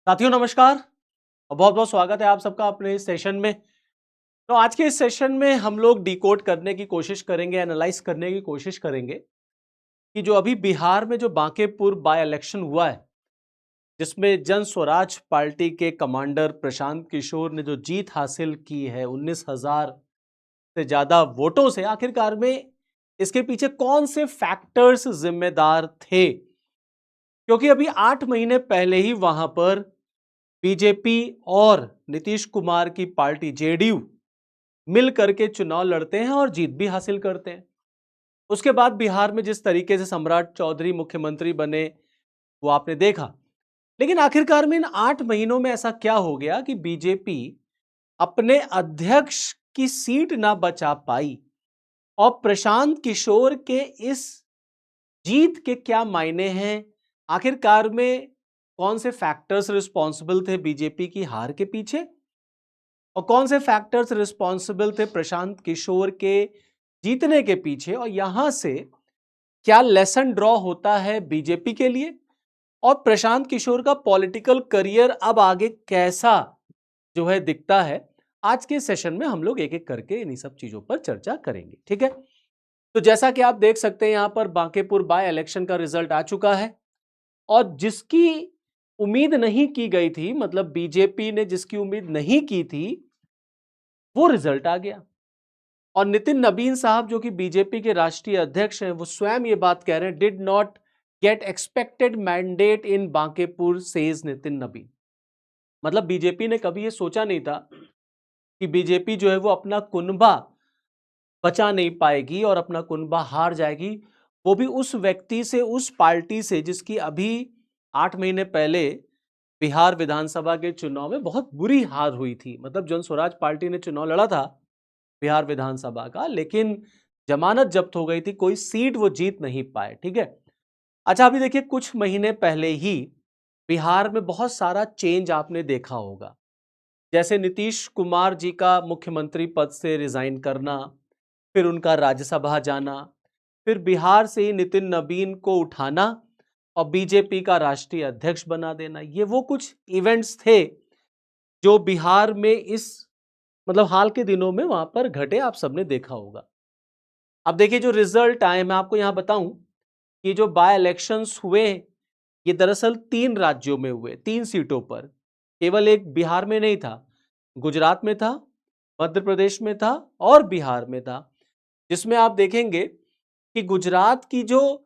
साथियों नमस्कार और बहुत बहुत स्वागत है आप सबका अपने इस सेशन में। तो आज के इस सेशन में हम लोग डिकोड करने की कोशिश करेंगे, एनालाइज करने की कोशिश करेंगे कि जो अभी बिहार में जो बांकेपुर बाय इलेक्शन हुआ है, जिसमें जन स्वराज पार्टी के कमांडर प्रशांत किशोर ने जो जीत हासिल की है 19,000 से ज्यादा वोटों से, आखिरकार में इसके पीछे कौन से फैक्टर्स जिम्मेदार थे? क्योंकि अभी 8 महीने पहले ही वहां पर बीजेपी और नीतीश कुमार की पार्टी जेडीयू मिल करके चुनाव लड़ते हैं और जीत भी हासिल करते हैं। उसके बाद बिहार में जिस तरीके से सम्राट चौधरी मुख्यमंत्री बने वो आपने देखा। लेकिन आखिरकार में इन 8 महीनों में ऐसा क्या हो गया कि बीजेपी अपने अध्यक्ष की सीट ना बचा पाई? और प्रशांत किशोर के इस जीत के क्या मायने हैं? आखिरकार में कौन से फैक्टर्स रिस्पॉन्सिबल थे बीजेपी की हार के पीछे और कौन से फैक्टर्स रिस्पॉन्सिबल थे प्रशांत किशोर के जीतने के पीछे? और यहां से क्या लेसन ड्रॉ होता है बीजेपी के लिए और प्रशांत किशोर का पॉलिटिकल करियर अब आगे कैसा जो है दिखता है? आज के सेशन में हम लोग एक एक करके इन्हीं सब चीजों पर चर्चा करेंगे, ठीक है? तो जैसा कि आप देख सकते हैं यहां पर बांकेपुर बाय इलेक्शन का रिजल्ट आ चुका है और जिसकी उम्मीद नहीं की गई थी, मतलब बीजेपी ने जिसकी उम्मीद नहीं की थी, वो रिजल्ट आ गया। और नितिन नबीन साहब जो कि बीजेपी के राष्ट्रीय अध्यक्ष हैं, वो स्वयं ये बात कह रहे हैं, did not get expected mandate in Bankipur says Nitin Nabin. मतलब बीजेपी ने कभी ये सोचा नहीं था कि बीजेपी जो है वो अपना कुनबा बचा नहीं पाएगी और अपना कुनबा हार जाएगी, वो भी उस व्यक्ति से, उस पार्टी से जिसकी अभी 8 महीने पहले बिहार विधानसभा के चुनाव में बहुत बुरी हार हुई थी। मतलब जन स्वराज पार्टी ने चुनाव लड़ा था बिहार विधानसभा का, लेकिन जमानत जब्त हो गई थी, कोई सीट वो जीत नहीं पाए, ठीक है? अच्छा, अभी देखिए कुछ महीने पहले ही बिहार में बहुत सारा चेंज आपने देखा होगा, जैसे नीतीश कुमार जी का मुख्यमंत्री पद से रिजाइन करना, फिर उनका राज्यसभा जाना, फिर बिहार से ही नितिन नबीन को उठाना और बीजेपी का राष्ट्रीय अध्यक्ष बना देना। ये वो कुछ इवेंट्स थे जो बिहार में इस मतलब हाल के दिनों में वहां पर घटे, आप सबने देखा होगा। अब देखिए जो रिजल्ट आए, मैं आपको यहां बताऊं कि जो बाय इलेक्शंस हुए ये दरअसल 3 राज्यों में हुए, 3 सीटों पर। केवल एक बिहार में नहीं था, गुजरात में था, मध्य प्रदेश में था और बिहार में था। जिसमें आप देखेंगे कि गुजरात की जो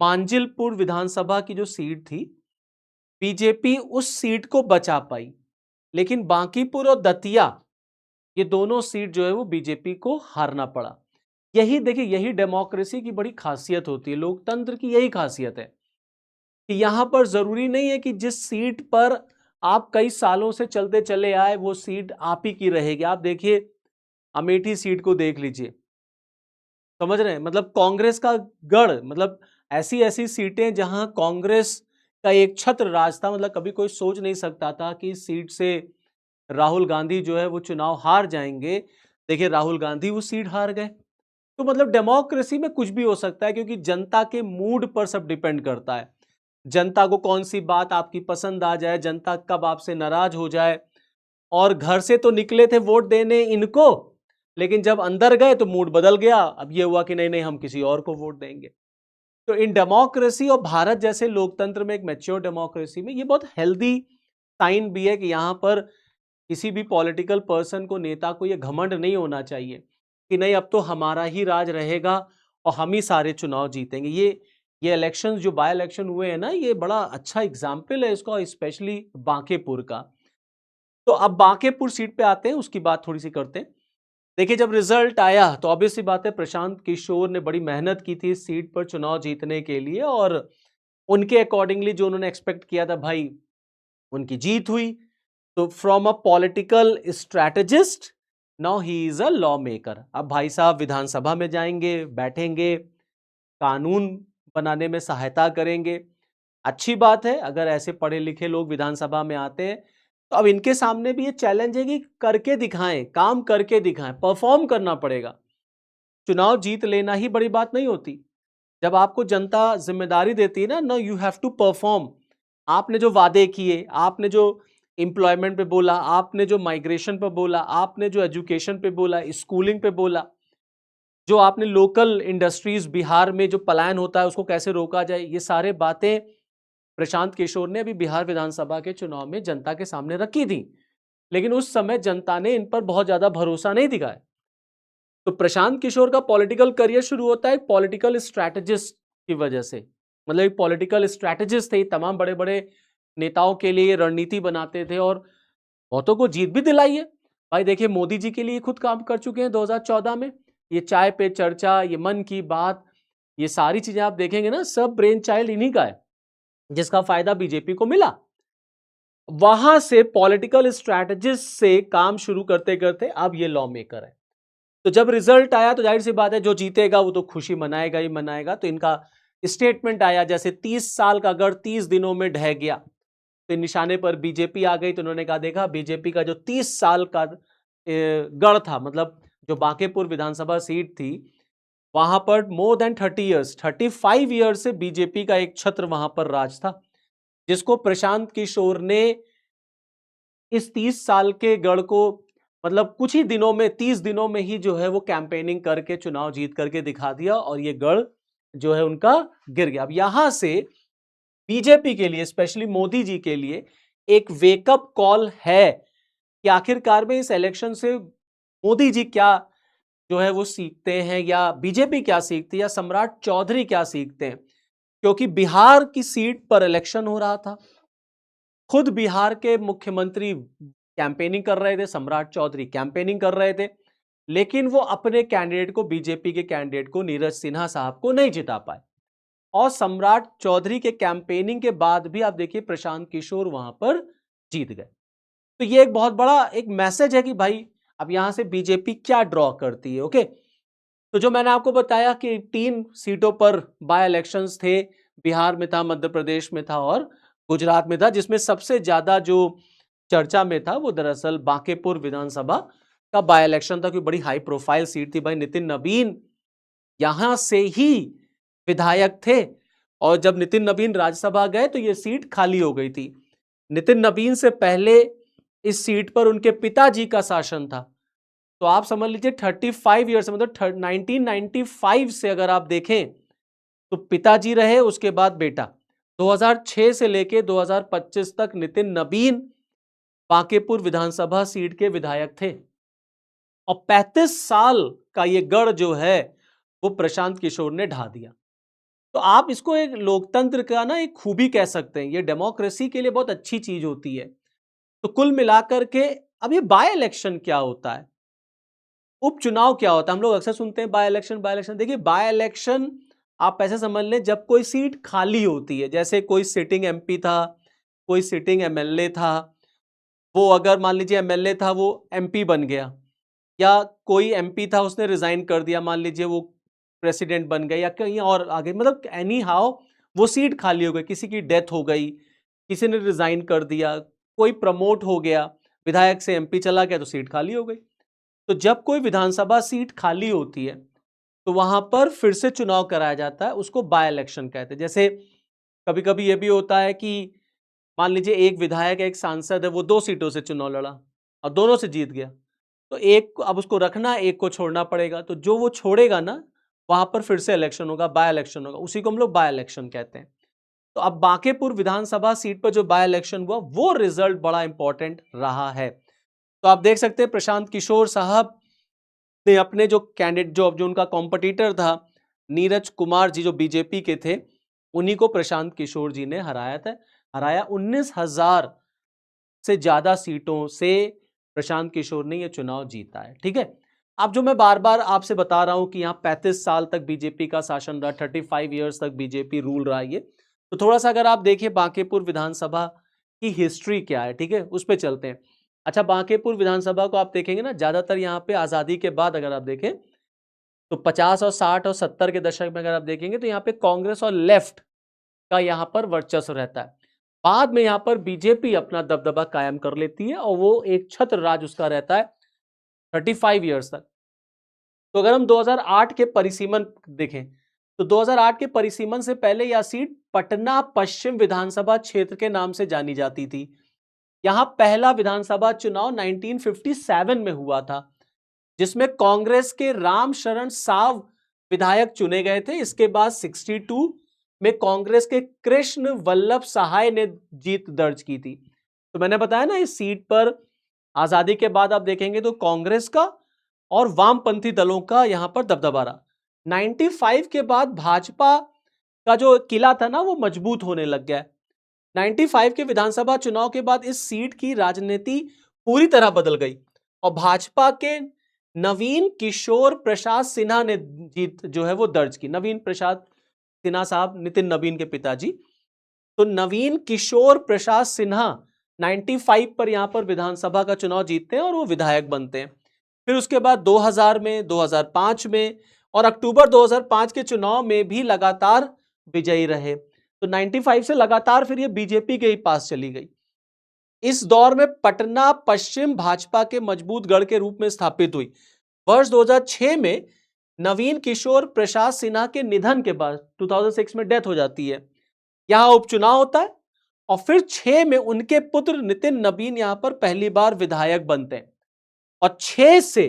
मांजिलपुर विधानसभा की जो सीट थी, बीजेपी उस सीट को बचा पाई, लेकिन बांकीपुर और दतिया ये दोनों सीट जो है वो बीजेपी को हारना पड़ा। यही देखिए, यही डेमोक्रेसी की बड़ी खासियत होती है, लोकतंत्र की यही खासियत है कि यहां पर जरूरी नहीं है कि जिस सीट पर आप कई सालों से चलते चले आए वो सीट आप ही की रहेगी। आप देखिए अमेठी सीट को देख लीजिए, समझ रहे हैं? मतलब कांग्रेस का गढ़, मतलब ऐसी ऐसी सीटें जहां कांग्रेस का एक छत्र राज था, मतलब कभी कोई सोच नहीं सकता था कि इस सीट से राहुल गांधी जो है वो चुनाव हार जाएंगे। देखिए राहुल गांधी वो सीट हार गए। तो मतलब डेमोक्रेसी में कुछ भी हो सकता है, क्योंकि जनता के मूड पर सब डिपेंड करता है। जनता को कौन सी बात आपकी पसंद आ जाए, जनता कब आपसे नाराज हो जाए। और घर से तो निकले थे वोट देने इनको, लेकिन जब अंदर गए तो मूड बदल गया, अब ये हुआ कि नहीं नहीं हम किसी और को वोट देंगे। तो इन डेमोक्रेसी और भारत जैसे लोकतंत्र में, एक मैच्योर डेमोक्रेसी में, ये बहुत हेल्दी साइन भी है कि यहाँ पर किसी भी पॉलिटिकल पर्सन को, नेता को, ये घमंड नहीं होना चाहिए कि नहीं अब तो हमारा ही राज रहेगा और हम ही सारे चुनाव जीतेंगे। ये इलेक्शंस जो बाय इलेक्शन हुए हैं ना, ये बड़ा अच्छा एग्जाम्पल है इसका, स्पेशली बांकेपुर का। तो अब बांकेपुर सीट पे आते हैं, उसकी बात थोड़ी सी करते हैं। देखिए जब रिजल्ट आया तो ऑब्वियस सी बात है, प्रशांत किशोर ने बड़ी मेहनत की थी इस सीट पर चुनाव जीतने के लिए और उनके अकॉर्डिंगली जो उन्होंने एक्सपेक्ट किया था भाई, उनकी जीत हुई। तो from a political strategist now he is a law maker. अब भाई साहब विधानसभा में जाएंगे, बैठेंगे, कानून बनाने में सहायता करेंगे। अच्छी बात है अगर ऐसे पढ़े लिखे लोग विधानसभा में आते हैं। तो अब इनके सामने भी ये चैलेंज है कि करके दिखाएं, काम करके दिखाएं, परफॉर्म करना पड़ेगा। चुनाव जीत लेना ही बड़ी बात नहीं होती। जब आपको जनता जिम्मेदारी देती है ना, no you have to perform. आपने जो वादे किए, आपने जो एम्प्लॉयमेंट पे बोला, आपने जो माइग्रेशन पे बोला, आपने जो एजुकेशन पे बोला, स्कूलिंग पे बोला, जो आपने लोकल इंडस्ट्रीज बिहार में जो पलायन होता है उसको कैसे रोका जाए, ये सारे बातें प्रशांत किशोर ने अभी बिहार विधानसभा के चुनाव में जनता के सामने रखी थी। लेकिन उस समय जनता ने इन पर बहुत ज्यादा भरोसा नहीं दिखाया। तो प्रशांत किशोर का पॉलिटिकल करियर शुरू होता है पॉलिटिकल स्ट्रैटेजिस्ट की वजह से। मतलब एक पॉलिटिकल स्ट्रैटेजिस्ट थे, तमाम बड़े बड़े नेताओं के लिए रणनीति बनाते थे और बहुतों को जीत भी दिलाई है। भाई देखिए, मोदी जी के लिए खुद काम कर चुके हैं 2014 में। ये चाय पे चर्चा, ये मन की बात, ये सारी चीजें आप देखेंगे ना, सब ब्रेन चाइल्ड इन्हीं का है, जिसका फायदा बीजेपी को मिला। वहां से पॉलिटिकल स्ट्रैटेजिस्ट से काम शुरू करते करते अब ये लॉ मेकर है। तो जब रिजल्ट आया तो जाहिर सी बात है जो जीतेगा वो तो खुशी मनाएगा ही मनाएगा। तो इनका स्टेटमेंट आया, जैसे 30 साल का गढ़ 30 दिनों में ढह गया। तो निशाने पर बीजेपी आ गई। तो उन्होंने कहा, देखा बीजेपी का जो 30 साल का गढ़ था, मतलब जो बांकेपुर विधानसभा सीट थी, वहां पर मोर देन 30 ईयर्स, 35 ईयर्स से बीजेपी का एक छत्र वहां पर राज था, जिसको प्रशांत किशोर ने इस 30 साल के गढ़ को मतलब कुछ ही दिनों में, 30 दिनों में ही जो है वो कैंपेनिंग करके चुनाव जीत करके दिखा दिया और ये गढ़ जो है उनका गिर गया। अब यहां से बीजेपी के लिए, स्पेशली मोदी जी के लिए एक वेकअप कॉल है कि आखिरकार में इस इलेक्शन से मोदी जी क्या जो है वो सीखते हैं, या बीजेपी क्या सीखती है, या सम्राट चौधरी क्या सीखते हैं। क्योंकि बिहार की सीट पर इलेक्शन हो रहा था, खुद बिहार के मुख्यमंत्री कैंपेनिंग कर रहे थे, सम्राट चौधरी कैंपेनिंग कर रहे थे, लेकिन वो अपने कैंडिडेट को, बीजेपी के कैंडिडेट को, नीरज सिन्हा साहब को नहीं जिता पाए। और सम्राट चौधरी के कैंपेनिंग के बाद भी आप देखिए प्रशांत किशोर वहां पर जीत गए। तो ये एक बहुत बड़ा एक मैसेज है कि भाई अब यहां से बीजेपी क्या ड्रॉ करती है। ओके, तो जो मैंने आपको बताया कि 3 सीटों पर बाय इलेक्शंस थे, बिहार में था, मध्य प्रदेश में था और गुजरात में था, जिसमें सबसे ज्यादा जो चर्चा में था वो दरअसल बांकेपुर विधानसभा का बाय इलेक्शन था, क्योंकि बड़ी हाई प्रोफाइल सीट थी। भाई नितिन नवीन यहां से ही विधायक थे और जब नितिन नवीन राज्यसभा गए तो यह सीट खाली हो गई थी। नितिन नवीन से पहले इस सीट पर उनके पिताजी का शासन था। तो आप समझ लीजिए 35 ईयर्स, मतलब 1995 से अगर आप देखें तो पिताजी रहे, उसके बाद बेटा। 2006 से लेके 2025 तक नितिन नवीन बांकेपुर विधानसभा सीट के विधायक थे और 35 साल का ये गढ़ जो है वो प्रशांत किशोर ने ढा दिया। तो आप इसको एक लोकतंत्र का ना एक खूबी कह सकते हैं, ये डेमोक्रेसी के लिए बहुत अच्छी चीज होती है। तो कुल मिलाकर के अब ये बाय इलेक्शन क्या होता है, उपचुनाव क्या होता है, हम लोग अक्सर सुनते हैं बाय इलेक्शन बाय इलेक्शन। देखिए बाय इलेक्शन आप ऐसे समझ लें, जब कोई सीट खाली होती है, जैसे कोई सिटिंग एमपी था, कोई सिटिंग एमएलए था, वो अगर मान लीजिए एमएलए था वो एमपी बन गया, या कोई एमपी था उसने रिजाइन कर दिया, मान लीजिए वो प्रेसिडेंट बन गए या कहीं और आगे, मतलब एनी हाउ वो सीट खाली हो गई, किसी की डेथ हो गई, किसी ने रिजाइन कर दिया, कोई प्रमोट हो गया, विधायक से एमपी चला गया, तो सीट खाली हो गई। तो जब कोई विधानसभा सीट खाली होती है तो वहां पर फिर से चुनाव कराया जाता है, उसको बाय इलेक्शन कहते हैं। जैसे कभी कभी ये भी होता है कि मान लीजिए एक विधायक, एक सांसद है, वो 2 सीटों से चुनाव लड़ा और दोनों से जीत गया, तो एक अब उसको रखना है, एक को छोड़ना पड़ेगा। तो जो वो छोड़ेगा ना, वहां पर फिर से इलेक्शन होगा, बाय इलेक्शन होगा, उसी को हम लोग बाय इलेक्शन कहते हैं। तो अब बांकेपुर विधानसभा सीट पर जो बाय इलेक्शन हुआ वो रिजल्ट बड़ा इंपॉर्टेंट रहा है। तो आप देख सकते हैं प्रशांत किशोर साहब ने अपने जो कैंडिडेट, जो उनका कॉम्पिटिटर था नीरज कुमार जी, जो बीजेपी के थे, उन्हीं को प्रशांत किशोर जी ने हराया 19,000 से ज्यादा सीटों से प्रशांत किशोर ने यह चुनाव जीता है। ठीक है, अब जो मैं बार बार आपसे बता रहा हूं कि यहां 35 साल तक बीजेपी का शासन रहा, 35 ईयर्स तक बीजेपी रूल रहा है, तो थोड़ा सा अगर आप देखिए बांकेपुर विधानसभा की हिस्ट्री क्या है, ठीक है, उस पर चलते हैं। अच्छा, बांकेपुर विधानसभा को आप देखेंगे ना, ज्यादातर यहाँ पे आजादी के बाद अगर आप देखें तो 50 और 60 और 70 के दशक में अगर आप देखेंगे तो यहाँ पे कांग्रेस और लेफ्ट का यहाँ पर वर्चस्व रहता है। बाद में यहाँ पर बीजेपी अपना दबदबा कायम कर लेती है और वो एक छत्र राज उसका रहता है 35 ईयर्स तक। तो अगर हम 2008 के परिसीमन देखें तो 2008 के परिसीमन से पहले यह सीट पटना पश्चिम विधानसभा क्षेत्र के नाम से जानी जाती थी। यहां पहला विधानसभा चुनाव 1957 में हुआ था, जिसमें कांग्रेस के राम शरण साव विधायक चुने गए थे। इसके बाद 62 में कांग्रेस के कृष्ण वल्लभ सहाय ने जीत दर्ज की थी। तो मैंने बताया ना, इस सीट पर आजादी के बाद आप देखेंगे तो कांग्रेस का और वामपंथी दलों का यहां पर दबदबा रहा। 95 के बाद भाजपा का जो किला था ना, वो मजबूत होने लग गया है। 95 के विधानसभा चुनाव के बाद इस सीट की राजनीति पूरी तरह बदल गई और भाजपा के नवीन किशोर प्रसाद सिन्हा ने जीत जो है वो दर्ज की। नवीन प्रसाद सिन्हा साहब नितिन नवीन के पिताजी, तो नवीन किशोर प्रसाद सिन्हा 95 पर यहां पर विधानसभा का चुनाव जीतते हैं और वो विधायक बनते हैं। फिर उसके बाद 2000 में, 2005 में और अक्टूबर 2005 के चुनाव में भी लगातार विजयी रहे। तो 95 से लगातार फिर ये बीजेपी के ही पास चली गई। इस दौर में पटना पश्चिम भाजपा के मजबूत गढ़ के रूप में स्थापित हुई। वर्ष 2006 में नवीन किशोर प्रसाद सिन्हा के निधन के बाद 2006 में डेथ हो जाती है, यहां उपचुनाव होता है और फिर 6 में उनके पुत्र नितिन नवीन यहां पर पहली बार विधायक बनते हैं और 6 से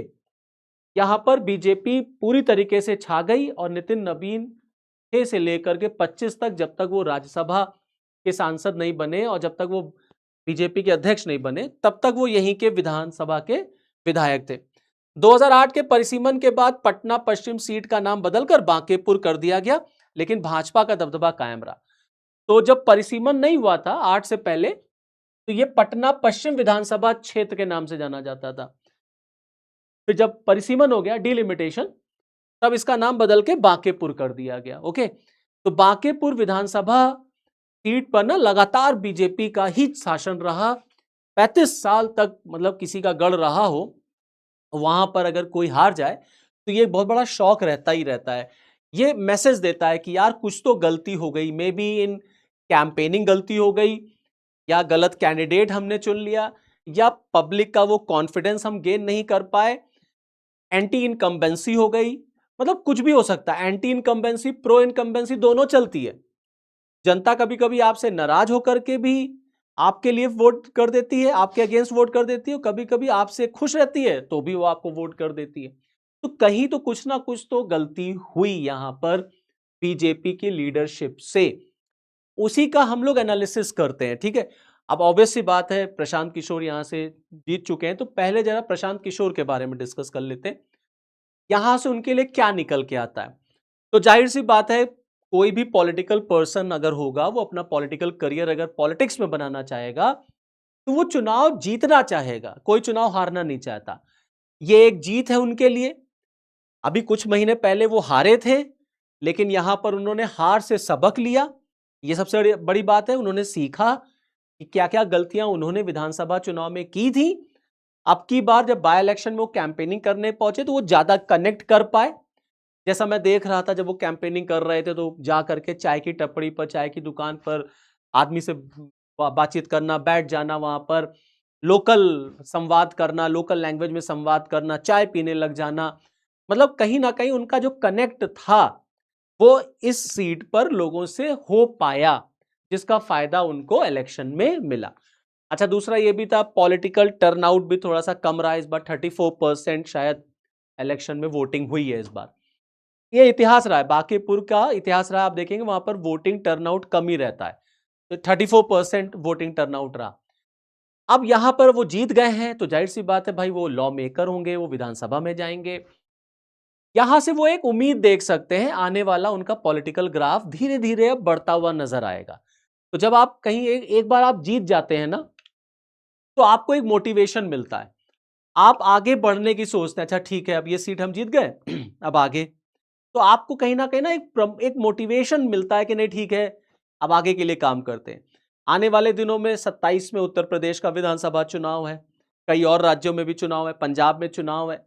यहां पर बीजेपी पूरी तरीके से छा गई और नितिन नवीन 6 से लेकर के 25 तक, जब तक वो राज्यसभा के सांसद नहीं बने और जब तक वो बीजेपी के अध्यक्ष नहीं बने, तब तक वो यहीं के विधानसभा के विधायक थे। 2008 के परिसीमन के बाद पटना पश्चिम सीट का नाम बदलकर बांकेपुर कर दिया गया, लेकिन भाजपा का दबदबा कायम रहा। तो जब परिसीमन नहीं हुआ था 8 से पहले, तो ये पटना पश्चिम विधानसभा क्षेत्र के नाम से जाना जाता था। फिर जब परिसीमन हो गया, डिलिमिटेशन, तब इसका नाम बदल के बांकेपुर कर दिया गया। ओके, तो बांकेपुर विधानसभा सीट पर ना लगातार बीजेपी का ही शासन रहा। 35 साल तक, मतलब किसी का गढ़ रहा हो, वहां पर अगर कोई हार जाए तो ये बहुत बड़ा शौक रहता ही रहता है। ये मैसेज देता है कि यार कुछ तो गलती हो गई, मे बी इन कैंपेनिंग गलती हो गई, या गलत कैंडिडेट हमने चुन लिया, या पब्लिक का वो कॉन्फिडेंस हम गेन नहीं कर पाए, एंटी इनकम्बेंसी हो गई, मतलब कुछ भी हो सकता है। एंटी इनकम्बेंसी, प्रो इनकम्बेंसी दोनों चलती है। जनता कभी कभी आपसे नाराज होकर के भी आपके लिए वोट कर देती है, आपके अगेंस्ट वोट कर देती है, कभी कभी आपसे खुश रहती है तो भी वो आपको वोट कर देती है। तो कहीं तो कुछ ना कुछ तो गलती हुई यहां पर बीजेपी की लीडरशिप से, उसी का हम लोग एनालिसिस करते हैं। ठीक है, अब ऑब्वियस सी बात है, प्रशांत किशोर यहां से जीत चुके हैं, तो पहले जरा प्रशांत किशोर के बारे में डिस्कस कर लेते हैं, यहां से उनके लिए क्या निकल के आता है। तो जाहिर सी बात है, कोई भी पॉलिटिकल पर्सन अगर होगा, वो अपना पॉलिटिकल करियर अगर पॉलिटिक्स में बनाना चाहेगा, तो वो चुनाव जीतना चाहेगा, कोई चुनाव हारना नहीं चाहता। ये एक जीत है उनके लिए। अभी कुछ महीने पहले वो हारे थे, लेकिन यहां पर उन्होंने हार से सबक लिया। ये सबसे बड़ी बात है, उन्होंने सीखा कि क्या क्या गलतियां उन्होंने विधानसभा चुनाव में की थी। अब की बार जब बाय इलेक्शन में वो कैंपेनिंग करने पहुंचे तो वो ज्यादा कनेक्ट कर पाए। जैसा मैं देख रहा था, जब वो कैंपेनिंग कर रहे थे तो जा करके चाय की टपड़ी पर, चाय की दुकान पर आदमी से बातचीत करना, बैठ जाना, वहां पर लोकल संवाद करना, लोकल लैंग्वेज में संवाद करना, चाय पीने लग जाना, मतलब कहीं ना कहीं उनका जो कनेक्ट था वो इस सीट पर लोगों से हो पाया, जिसका फायदा उनको इलेक्शन में मिला। अच्छा, दूसरा ये भी था, पॉलिटिकल टर्नआउट भी थोड़ा सा कम रहा इस बार। 34% शायद इलेक्शन में वोटिंग हुई है इस बार। ये इतिहास रहा है, बांकीपुर का इतिहास रहा। आप देखेंगे वहां पर वोटिंग टर्नआउट कम ही रहता है, तो 34% वोटिंग टर्नआउट रहा। अब यहां पर वो जीत गए हैं, तो जाहिर सी बात है भाई, वो लॉ मेकर होंगे, वो विधानसभा में जाएंगे। यहां से वो एक उम्मीद देख सकते हैं, आने वाला उनका पॉलिटिकल ग्राफ धीरे धीरे अब बढ़ता हुआ नजर आएगा। तो जब आप कहीं एक बार आप जीत जाते हैं ना, तो आपको एक मोटिवेशन मिलता है, आप आगे बढ़ने की सोचते हैं। अच्छा ठीक है, अब ये सीट हम जीत गए, अब आगे, तो आपको कहीं ना एक मोटिवेशन मिलता है कि नहीं ठीक है, अब आगे के लिए काम करते हैं। आने वाले दिनों में 27 में उत्तर प्रदेश का विधानसभा चुनाव है, कई और राज्यों में भी चुनाव है, पंजाब में चुनाव है।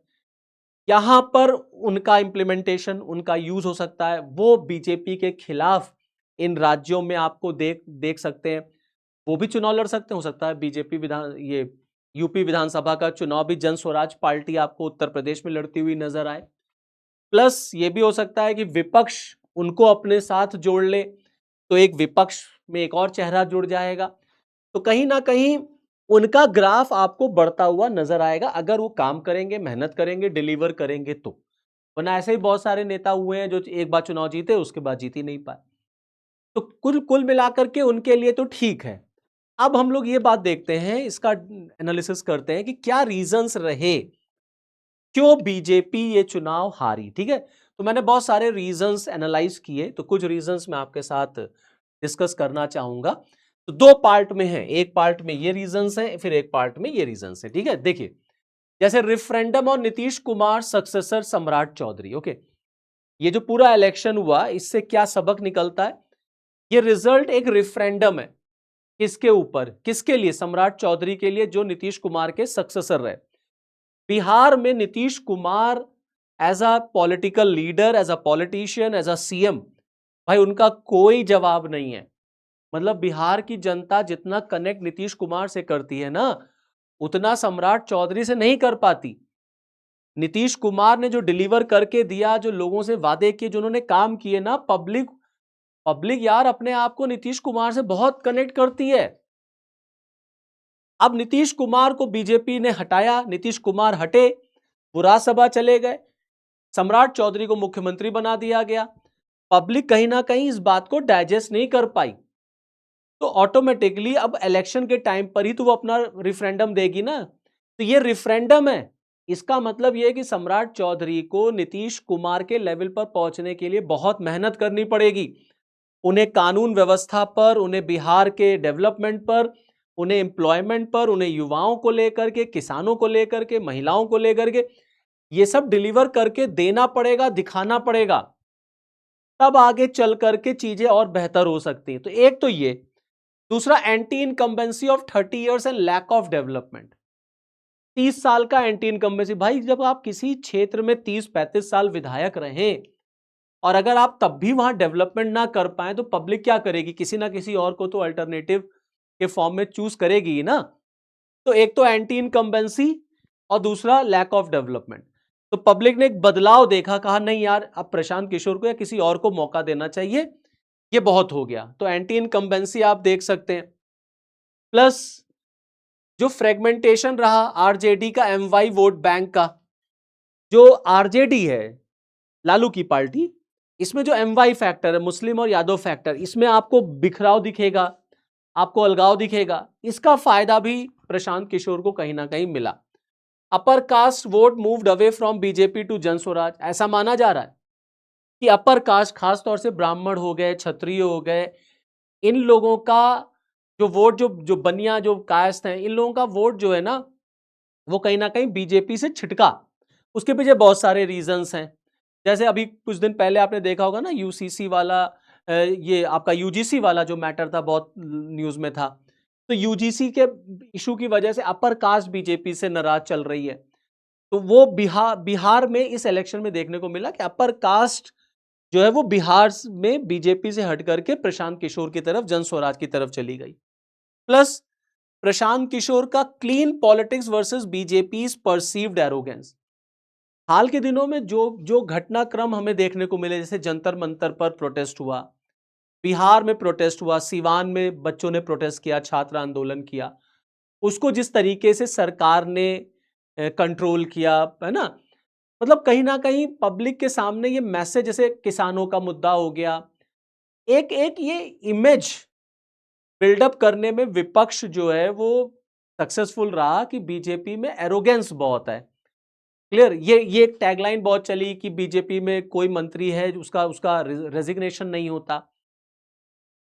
यहां पर उनका इंप्लीमेंटेशन, उनका यूज हो सकता है। वो बीजेपी के खिलाफ इन राज्यों में आपको देख सकते हैं, वो भी चुनाव लड़ सकते हैं। हो सकता है बीजेपी ये यूपी विधानसभा का चुनाव भी जन स्वराज पार्टी आपको उत्तर प्रदेश में लड़ती हुई नजर आए। प्लस ये भी हो सकता है कि विपक्ष उनको अपने साथ जोड़ ले, तो एक विपक्ष में एक और चेहरा जुड़ जाएगा। तो कहीं ना कहीं उनका ग्राफ आपको बढ़ता हुआ नजर आएगा अगर वो काम करेंगे, मेहनत करेंगे, डिलीवर करेंगे तो। वरना ऐसे ही बहुत सारे नेता हुए हैं जो एक बार चुनाव जीते उसके बाद जीत ही नहीं पाए। तो कुल कुल मिलाकर के उनके लिए तो ठीक है। अब हम लोग ये बात देखते हैं, इसका एनालिसिस करते हैं कि क्या रीजंस रहे क्यों बीजेपी ये चुनाव हारी। ठीक है, तो मैंने बहुत सारे रीजंस एनालाइज किए, तो कुछ रीजंस मैं आपके साथ डिस्कस करना चाहूंगा। तो दो पार्ट में है, एक पार्ट में ये रीजंस हैं, फिर एक पार्ट में ये रीजंस हैं। ठीक है, देखिए जैसे रेफरेंडम और नीतीश कुमार सक्सेसर सम्राट चौधरी। ओके, ये जो पूरा इलेक्शन हुआ इससे क्या सबक निकलता है? ये रिजल्ट एक रेफरेंडम है, किसके ऊपर, किसके लिए? सम्राट चौधरी के लिए, जो नीतीश कुमार के सक्सेसर रहे। बिहार में Nitish Kumar as a political leader, as a politician, as a CM, भाई उनका कोई जवाब नहीं है। मतलब बिहार की जनता जितना कनेक्ट नीतीश कुमार से करती है ना, उतना सम्राट चौधरी से नहीं कर पाती। नीतीश कुमार ने जो डिलीवर करके दिया, जो लोगों से वादे किए, जो उन्होंने काम किए ना, पब्लिक पब्लिक यार अपने आप को नीतीश कुमार से बहुत कनेक्ट करती है। अब नीतीश कुमार को बीजेपी ने हटाया, नीतीश कुमार हटे, वो राज्यसभा चले गए, सम्राट चौधरी को मुख्यमंत्री बना दिया गया। पब्लिक कहीं ना कहीं इस बात को डाइजेस्ट नहीं कर पाई, तो ऑटोमेटिकली अब इलेक्शन के टाइम पर ही तो वो अपना रिफरेंडम देगी ना। तो ये रिफरेंडम है, इसका मतलब ये है कि सम्राट चौधरी को नीतीश कुमार के लेवल पर पहुंचने के लिए बहुत मेहनत करनी पड़ेगी। उन्हें कानून व्यवस्था पर, उन्हें बिहार के डेवलपमेंट पर, उन्हें एम्प्लॉयमेंट पर, उन्हें युवाओं को लेकर के, किसानों को लेकर के, महिलाओं को लेकर के, ये सब डिलीवर करके देना पड़ेगा, दिखाना पड़ेगा, तब आगे चल करके चीजें और बेहतर हो सकती हैं। तो एक तो ये, दूसरा anti incumbency of 30 years and lack of development. 30 साल का एंटी इनकम्बेंसी, भाई जब आप किसी क्षेत्र में 30-35 साल विधायक रहे और अगर आप तब भी वहां डेवलपमेंट ना कर पाए तो पब्लिक क्या करेगी? किसी ना किसी और को तो अल्टरनेटिव के फॉर्म में चूज करेगी ही ना। तो एक तो एंटी इनकम्बेंसी और दूसरा लैक ऑफ डेवलपमेंट। तो पब्लिक ने एक बदलाव देखा, कहा नहीं यार अब प्रशांत किशोर को या किसी और को मौका देना चाहिए, ये बहुत हो गया। तो एंटी इनकम्बेंसी आप देख सकते हैं, प्लस जो फ्रेगमेंटेशन रहा आरजेडी का, एमवाई वोट बैंक का, जो आरजेडी है लालू की पार्टी, इसमें जो एमवाई फैक्टर है, मुस्लिम और यादव फैक्टर, इसमें आपको बिखराव दिखेगा, आपको अलगाव दिखेगा। इसका फायदा भी प्रशांत किशोर को कहीं ना कहीं मिला। Upper caste vote moved away from BJP to Jan Suraaj. ऐसा माना जा रहा है कि अपर कास्ट, खासतौर से ब्राह्मण हो गए, क्षत्रिय हो गए, इन लोगों का जो वोट, जो जो बनिया, जो कास्ट हैं, इन लोगों का वोट जो है ना, वो कहीं ना कहीं बीजेपी से छिटका। उसके पीछे बहुत सारे रीजंस हैं। जैसे अभी कुछ दिन पहले आपने देखा होगा ना, यूसीसी वाला, ये आपका यूजीसी वाला जो मैटर था, बहुत न्यूज में था। तो यूजीसी के इशू की वजह से अपर कास्ट बीजेपी से नाराज चल रही है। तो वो बिहार में इस इलेक्शन में देखने को मिला कि अपर कास्ट जो है वो बिहार में बीजेपी से हट करके प्रशांत किशोर की तरफ, जन स्वराज की तरफ चली गई। प्लस प्रशांत किशोर का clean politics versus BJP perceived arrogance. हाल के दिनों में जो जो घटनाक्रम हमें देखने को मिले, जैसे जंतर मंतर पर प्रोटेस्ट हुआ, बिहार में प्रोटेस्ट हुआ, सिवान में बच्चों ने प्रोटेस्ट किया, छात्र आंदोलन किया, उसको जिस तरीके से सरकार ने कंट्रोल किया है ना, मतलब कहीं ना कहीं पब्लिक के सामने ये मैसेज, जैसे किसानों का मुद्दा हो गया, एक एक ये इमेज बिल्डअप करने में विपक्ष जो है वो सक्सेसफुल रहा कि बीजेपी में एरोगेंस बहुत है। क्लियर, ये एक टैगलाइन बहुत चली कि बीजेपी में कोई मंत्री है उसका उसका रेजिग्नेशन नहीं होता।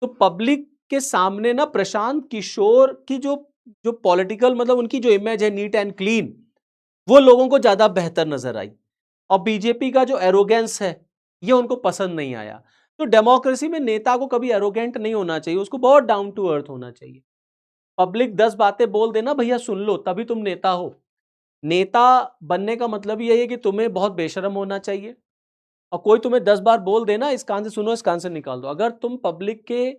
तो पब्लिक के सामने ना प्रशांत किशोर की जो जो पॉलिटिकल, मतलब उनकी जो इमेज है नीट एंड क्लीन, वो लोगों को ज्यादा बेहतर नजर आई। और बीजेपी का जो एरोगेंस है ये उनको पसंद नहीं आया। तो डेमोक्रेसी में नेता को कभी एरोगेंट नहीं होना चाहिए, उसको बहुत डाउन टू अर्थ होना चाहिए। पब्लिक 10 बातें बोल देना, भैया सुन लो, तभी तुम नेता हो। नेता बनने का मतलब यही है कि तुम्हें बहुत बेशरम होना चाहिए, और कोई तुम्हें 10 बार बोल देना इस कान से सुनो, इस कान से निकाल दो, अगर तुम पब्लिक के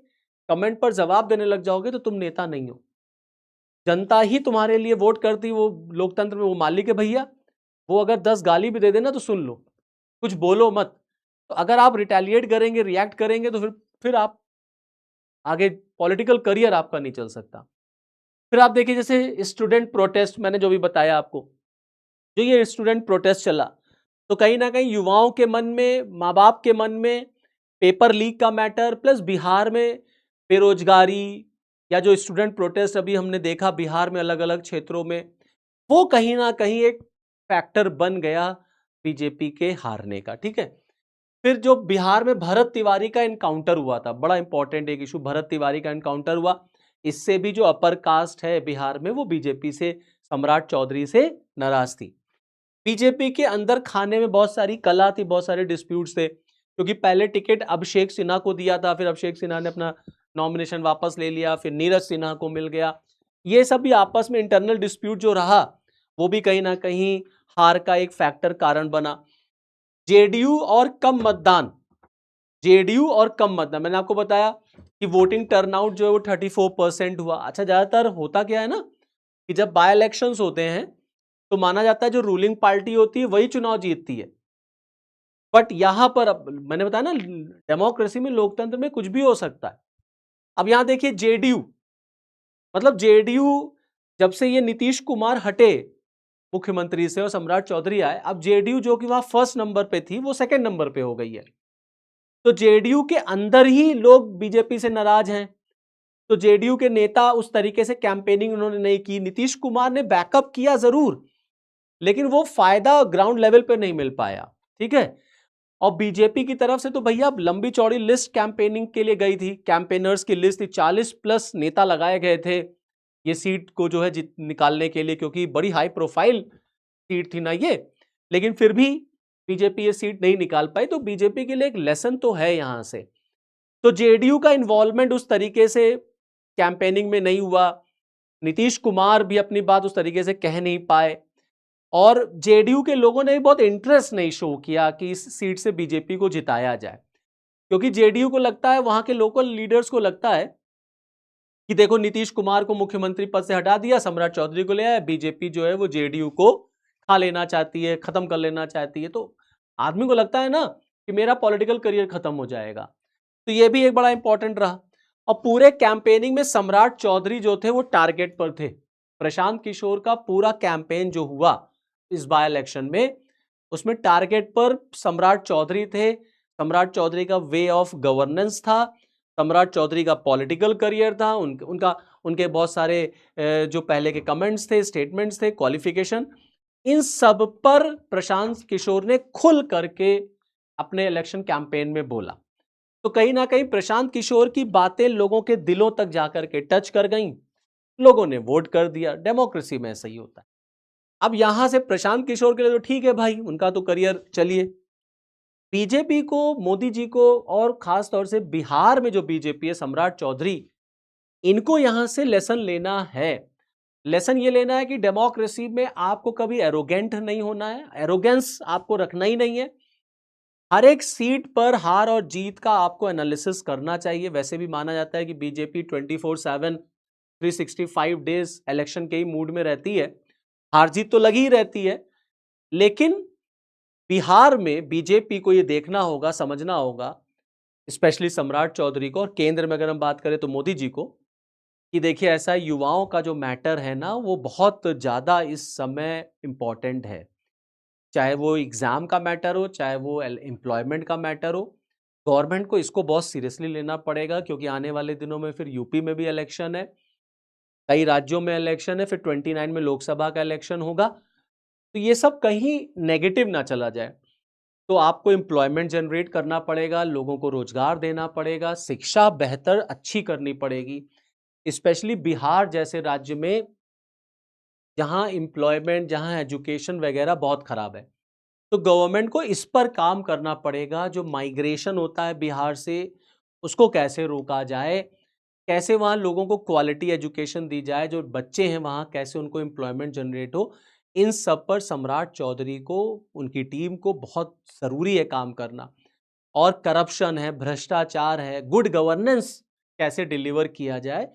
कमेंट पर जवाब देने लग जाओगे तो तुम नेता नहीं हो। जनता ही तुम्हारे लिए वोट करती, वो लोकतंत्र में वो मालिक है भैया। वो अगर 10 गाली भी दे देना तो सुन लो, कुछ बोलो मत। तो अगर आप रिटेलिएट करेंगे, रिएक्ट करेंगे, तो फिर आप आगे पॉलिटिकल करियर आपका नहीं चल सकता। फिर आप देखिए जैसे स्टूडेंट प्रोटेस्ट, मैंने जो भी बताया आपको, जो ये स्टूडेंट प्रोटेस्ट चला, तो कहीं ना कहीं युवाओं के मन में, माँ बाप के मन में पेपर लीक का मैटर, प्लस बिहार में बेरोजगारी या जो स्टूडेंट प्रोटेस्ट अभी हमने देखा बिहार में अलग अलग क्षेत्रों में, वो कहीं ना कहीं एक फैक्टर बन गया बीजेपी के हारने का। ठीक है, फिर जो बिहार में भरत तिवारी का एनकाउंटर हुआ था, बड़ा इंपॉर्टेंट एक इशू, भरत तिवारी का एनकाउंटर हुआ, इससे भी जो अपर कास्ट है बिहार में वो बीजेपी से, सम्राट चौधरी से नाराज थी। बीजेपी के अंदर खाने में बहुत सारी कला थी, बहुत सारे डिस्प्यूट्स थे, क्योंकि पहले टिकट अभिषेक सिन्हा को दिया था, फिर अभिषेक सिन्हा ने अपना नॉमिनेशन वापस ले लिया, फिर नीरज सिन्हा को मिल गया। ये सब भी आपस में इंटरनल डिस्प्यूट जो रहा, वो भी कहीं ना कहीं हार का एक फैक्टर कारण बना। जेडीयू और कम मतदान, जेडीयू और कम मतदान, मैंने आपको बताया कि वोटिंग टर्नआउट जो है वो 34% हुआ। अच्छा, ज्यादातर होता क्या है ना कि जब बाय इलेक्शंस होते हैं तो माना जाता है जो रूलिंग पार्टी होती है वही चुनाव जीतती है, बट यहां पर अब मैंने बताया ना, डेमोक्रेसी में, लोकतंत्र में कुछ भी हो सकता है। अब यहां देखिए जेडीयू, मतलब जेडीयू जब से ये नीतीश कुमार हटे मुख्यमंत्री से और सम्राट चौधरी आए, अब जेडीयू जो कि वहां फर्स्ट नंबर पे थी वो सेकंड नंबर पे हो गई है। तो जेडीयू के अंदर ही लोग बीजेपी से नाराज हैं, तो जेडीयू के नेता उस तरीके से कैंपेनिंग उन्होंने नहीं की। नीतीश कुमार ने बैकअप किया जरूर, लेकिन वो फायदा ग्राउंड लेवल पे नहीं मिल पाया। ठीक है, और बीजेपी की तरफ से तो भैया लंबी चौड़ी लिस्ट कैंपेनिंग के लिए गई थी, कैंपेनर्स की लिस्ट थी, 40 प्लस नेता लगाए गए थे ये सीट को जो है निकालने के लिए, क्योंकि बड़ी हाई प्रोफाइल सीट थी ना ये, लेकिन फिर भी बीजेपी ये सीट नहीं निकाल पाई। तो बीजेपी के लिए एक लेसन तो है यहां से। तो जेडीयू का इन्वॉल्वमेंट उस तरीके से कैंपेनिंग में नहीं हुआ, नीतीश कुमार भी अपनी बात उस तरीके से कह नहीं पाए, और जेडीयू के लोगों ने भी बहुत इंटरेस्ट नहीं शो किया कि इस सीट से बीजेपी को जिताया जाए, क्योंकि जेडीयू को लगता है, वहां के लोकल लीडर्स को लगता है कि देखो नीतीश कुमार को मुख्यमंत्री पद से हटा दिया, सम्राट चौधरी को ले आया, बीजेपी जो है वो जेडीयू को खा लेना चाहती है, खत्म कर लेना चाहती है। तो आदमी को लगता है ना कि मेरा पॉलिटिकल करियर खत्म हो जाएगा। तो ये भी एक बड़ा इंपॉर्टेंट रहा। और पूरे कैंपेनिंग में सम्राट चौधरी जो थे वो टारगेट पर थे। प्रशांत किशोर का पूरा कैंपेन जो हुआ इस बाय इलेक्शन में, उसमें टारगेट पर सम्राट चौधरी थे। सम्राट चौधरी का वे ऑफ गवर्नेंस था, सम्राट चौधरी का पॉलिटिकल करियर था, उनके बहुत सारे जो पहले के कमेंट्स थे, स्टेटमेंट्स थे, क्वालिफिकेशन, इन सब पर प्रशांत किशोर ने खुल करके अपने इलेक्शन कैंपेन में बोला। तो कहीं ना कहीं प्रशांत किशोर की बातें लोगों के दिलों तक जाकर के टच कर गईं, लोगों ने वोट कर दिया। डेमोक्रेसी में ऐसा ही होता है। अब यहां से प्रशांत किशोर के लिए तो ठीक है भाई, उनका तो करियर चलिए। बीजेपी को, मोदी जी को, और खास तौर से बिहार में जो बीजेपी है, सम्राट चौधरी, इनको यहां से लेसन लेना है। लेसन ये लेना है कि डेमोक्रेसी में आपको कभी एरोगेंट नहीं होना है, एरोगेंस आपको रखना ही नहीं है। हर एक सीट पर हार और जीत का आपको एनालिसिस करना चाहिए। वैसे भी माना जाता है कि बीजेपी 24/7 365 डेज इलेक्शन के ही मूड में रहती है, हार जीत तो लगी ही रहती है। लेकिन बिहार में बीजेपी को यह देखना होगा, समझना होगा, स्पेशली सम्राट चौधरी को, और केंद्र में अगर हम बात करें तो मोदी जी को, कि देखिए ऐसा युवाओं का जो मैटर है ना वो बहुत ज़्यादा इस समय इम्पॉर्टेंट है। चाहे वो एग्ज़ाम का मैटर हो, चाहे वो एम्प्लॉयमेंट का मैटर हो, गवर्नमेंट को इसको बहुत सीरियसली लेना पड़ेगा, क्योंकि आने वाले दिनों में फिर यूपी में भी इलेक्शन है, कई राज्यों में इलेक्शन है, फिर 29 में लोकसभा का इलेक्शन होगा। तो ये सब कहीं नेगेटिव ना चला जाए। तो आपको एम्प्लॉयमेंट जनरेट करना पड़ेगा, लोगों को रोजगार देना पड़ेगा, शिक्षा बेहतर अच्छी करनी पड़ेगी, स्पेशली बिहार जैसे राज्य में जहां एम्प्लॉयमेंट, जहां एजुकेशन वगैरह बहुत खराब है। तो गवर्नमेंट को इस पर काम करना पड़ेगा। जो माइग्रेशन होता है बिहार से, उसको कैसे रोका जाए, कैसे वहाँ लोगों को क्वालिटी एजुकेशन दी जाए, जो बच्चे हैं वहाँ कैसे उनको एम्प्लॉयमेंट जनरेट हो, इन सब पर सम्राट चौधरी को, उनकी टीम को बहुत ज़रूरी है काम करना। और करप्शन है, भ्रष्टाचार है, गुड गवर्नेंस कैसे डिलीवर किया जाए,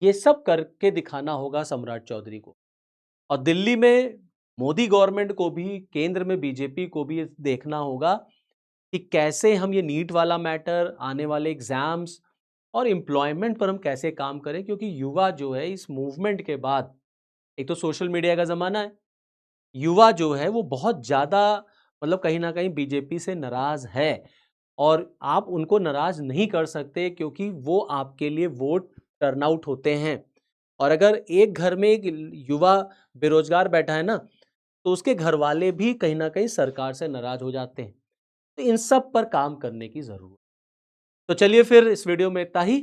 ये सब करके दिखाना होगा सम्राट चौधरी को। और दिल्ली में मोदी गवर्नमेंट को भी, केंद्र में बीजेपी को भी देखना होगा कि कैसे हम ये नीट वाला मैटर, आने वाले एग्जाम्स, और एम्प्लॉयमेंट पर हम कैसे काम करें, क्योंकि युवा जो है इस मूवमेंट के बाद, एक तो सोशल मीडिया का ज़माना है, युवा जो है वो बहुत ज़्यादा मतलब कहीं न कहीं बीजेपी से नाराज़ है और आप उनको नाराज़ नहीं कर सकते क्योंकि वो आपके लिए वोट टर्नआउट होते हैं। और अगर एक घर में एक युवा बेरोज़गार बैठा है ना, तो उसके घरवाले भी कहीं न कहीं सरकार से नाराज़ हो जाते हैं। तो इन सब पर काम करने की ज़रूरत है। तो चलिए फिर इस वीडियो में इतना ही।